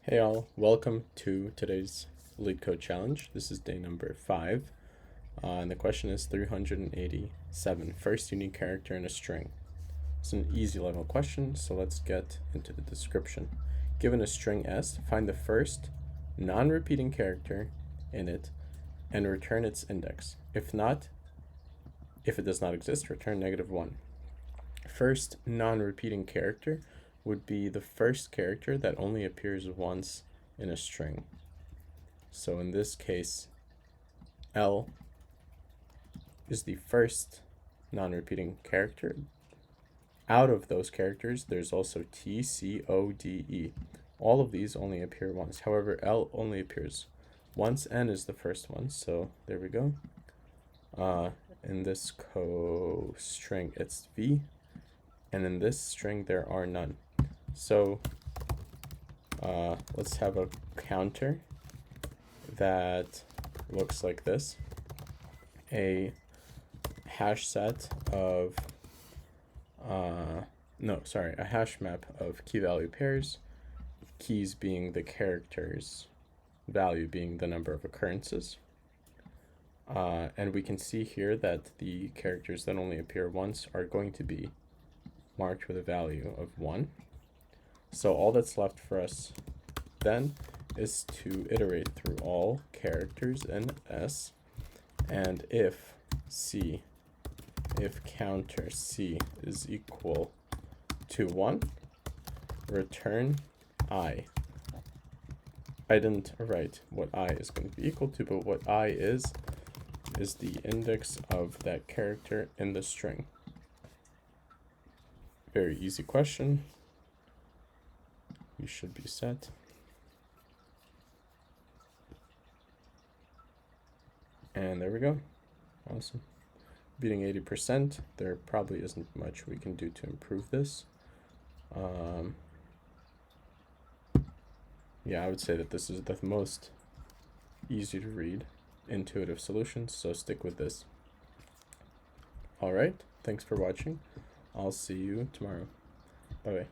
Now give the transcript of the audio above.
Hey all, welcome to today's Leetcode challenge. This is day number 5, and the question is 387, first unique character in a string. It's an easy level question, so let's get into the description. Given a string s, find the first non-repeating character in it and return its index. If it does not exist, return -1. First non-repeating character would be the first character that only appears once in a string. So in this case, L is the first non-repeating character. Out of those characters, there's also T, C, O, D, E. All of these only appear once. However, L only appears once. N is the first one, so there we go. In this string, it's V, and in this string, there are none. So let's have a counter that looks like this. A hash set of, a hash map of key value pairs, keys being the characters, value being the number of occurrences. And we can see here that the characters that only appear once are going to be marked with a value of 1. So all that's left for us then is to iterate through all characters in S, and if counter C is equal to 1, return I. I didn't write what I is going to be equal to, but what I is the index of that character in the string. Very easy question. You should be set. And there we go. Awesome. Beating 80%. There probably isn't much we can do to improve this. Yeah, I would say that this is the most easy to read, intuitive solutions, so stick with this. All right. Thanks for watching. I'll see you tomorrow. Bye-bye.